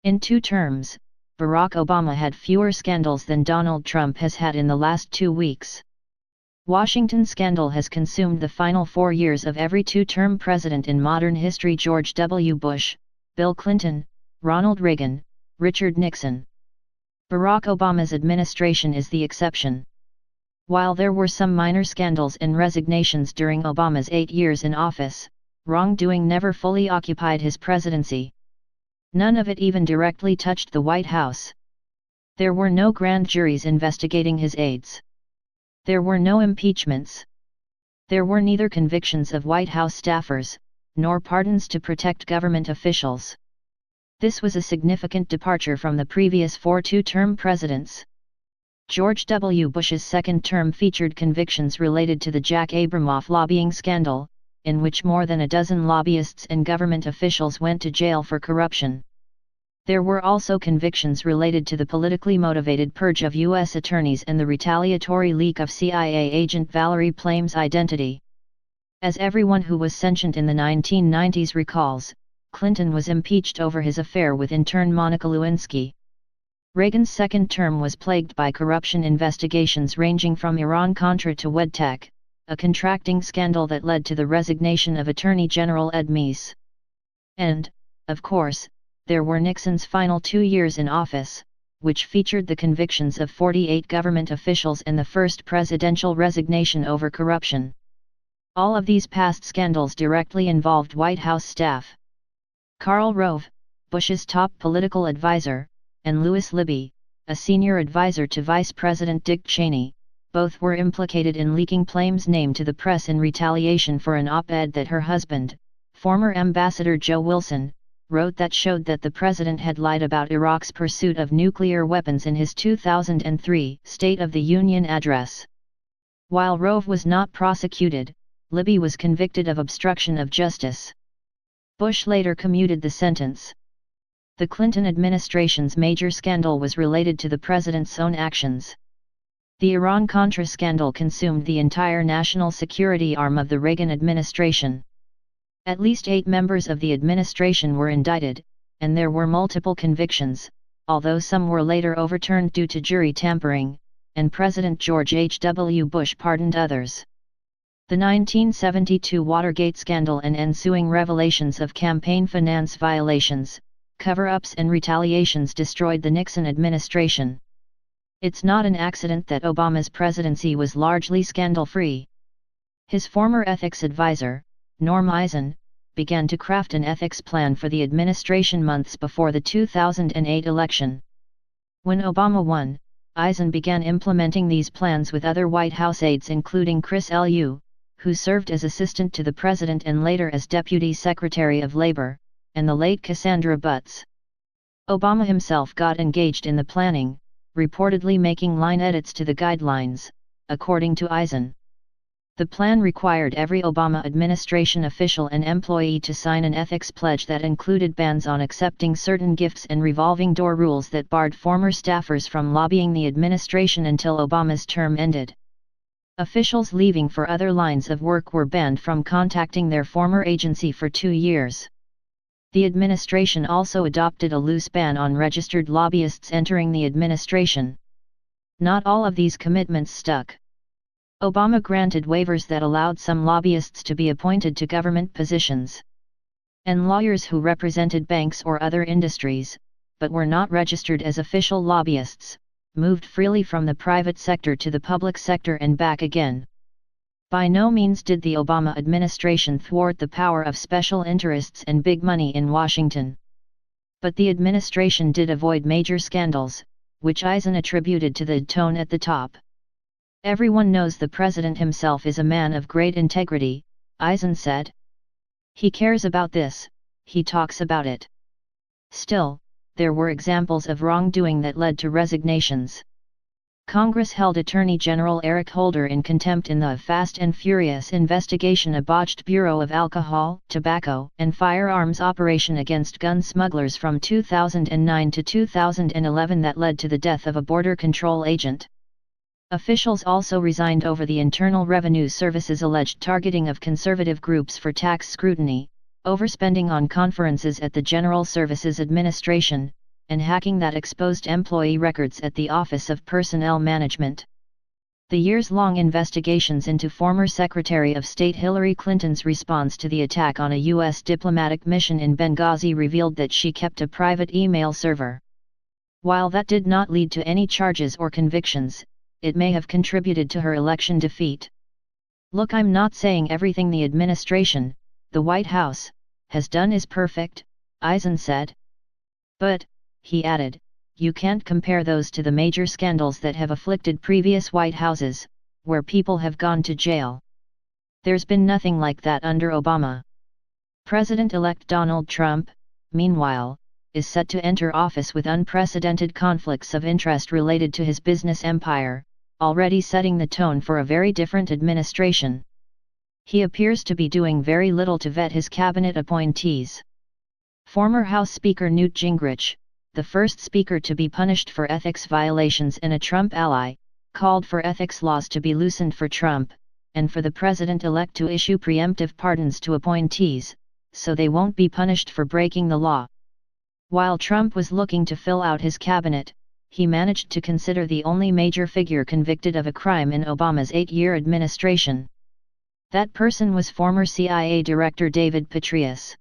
In 2 terms, Barack Obama had fewer scandals than Donald Trump has had in the last 2 weeks. Washington scandal has consumed the final 4 years of every 2-term president in modern history: George W. Bush, Bill Clinton, Ronald Reagan, Richard Nixon. Barack Obama's administration is the exception. While there were some minor scandals and resignations during Obama's 8 years in office, wrongdoing never fully occupied his presidency. None of it even directly touched the White House. There were no grand juries investigating his aides. There were no impeachments. There were neither convictions of White House staffers, nor pardons to protect government officials. This was a significant departure from the previous 4 two-term presidents. George W. Bush's second term featured convictions related to the Jack Abramoff lobbying scandal, in which more than a dozen lobbyists and government officials went to jail for corruption. There were also convictions related to the politically motivated purge of U.S. attorneys and the retaliatory leak of CIA agent Valerie Plame's identity. As everyone who was sentient in the 1990s recalls, Clinton was impeached over his affair with intern Monica Lewinsky. Reagan's second term was plagued by corruption investigations ranging from Iran-Contra to WedTech, a contracting scandal that led to the resignation of Attorney General Ed Meese. And, of course, there were Nixon's final 2 years in office, which featured the convictions of 48 government officials and the first presidential resignation over corruption. All of these past scandals directly involved White House staff. Karl Rove, Bush's top political advisor, and Lewis Libby, a senior advisor to Vice President Dick Cheney, both were implicated in leaking Plame's name to the press in retaliation for an op-ed that her husband, former Ambassador Joe Wilson, wrote that showed that the president had lied about Iraq's pursuit of nuclear weapons in his 2003 State of the Union address. While Rove was not prosecuted, Libby was convicted of obstruction of justice. Bush later commuted the sentence. The Clinton administration's major scandal was related to the president's own actions. The Iran-Contra scandal consumed the entire national security arm of the Reagan administration. At least 8 members of the administration were indicted, and there were multiple convictions, although some were later overturned due to jury tampering, and President George H.W. Bush pardoned others. The 1972 Watergate scandal and ensuing revelations of campaign finance violations, cover-ups and retaliations destroyed the Nixon administration. It's not an accident that Obama's presidency was largely scandal-free. His former ethics advisor, Norm Eisen, began to craft an ethics plan for the administration months before the 2008 election. When Obama won, Eisen began implementing these plans with other White House aides including Chris Lu, who served as assistant to the president and later as Deputy Secretary of Labor, and the late Cassandra Butts. Obama himself got engaged in the planning, reportedly making line edits to the guidelines, according to Eisen. The plan required every Obama administration official and employee to sign an ethics pledge that included bans on accepting certain gifts and revolving door rules that barred former staffers from lobbying the administration until Obama's term ended. Officials leaving for other lines of work were banned from contacting their former agency for 2 years. The administration also adopted a loose ban on registered lobbyists entering the administration. Not all of these commitments stuck. Obama granted waivers that allowed some lobbyists to be appointed to government positions. And lawyers who represented banks or other industries, but were not registered as official lobbyists, moved freely from the private sector to the public sector and back again. By no means did the Obama administration thwart the power of special interests and big money in Washington. But the administration did avoid major scandals, which Eisen attributed to the tone at the top. Everyone knows the president himself is a man of great integrity, Eisen said. He cares about this, he talks about it. Still, there were examples of wrongdoing that led to resignations. Congress held Attorney General Eric Holder in contempt in the Fast and Furious investigation, a botched Bureau of Alcohol, Tobacco, and Firearms operation against gun smugglers from 2009 to 2011 that led to the death of a border control agent. Officials also resigned over the Internal Revenue Service's alleged targeting of conservative groups for tax scrutiny, overspending on conferences at the General Services Administration, and hacking that exposed employee records at the Office of Personnel Management. The years-long investigations into former Secretary of State Hillary Clinton's response to the attack on a U.S. diplomatic mission in Benghazi revealed that she kept a private email server. While that did not lead to any charges or convictions, it may have contributed to her election defeat. "Look, I'm not saying everything the administration, the White House, has done is perfect," Eisen said. "But," he added, "you can't compare those to the major scandals that have afflicted previous White Houses, where people have gone to jail. There's been nothing like that under Obama." President-elect Donald Trump, meanwhile, is set to enter office with unprecedented conflicts of interest related to his business empire, already setting the tone for a very different administration. He appears to be doing very little to vet his cabinet appointees. Former House Speaker Newt Gingrich, the first speaker to be punished for ethics violations and a Trump ally, called for ethics laws to be loosened for Trump, and for the president-elect to issue preemptive pardons to appointees, so they won't be punished for breaking the law. While Trump was looking to fill out his cabinet, he managed to consider the only major figure convicted of a crime in Obama's 8-year administration. That person was former CIA Director David Petraeus.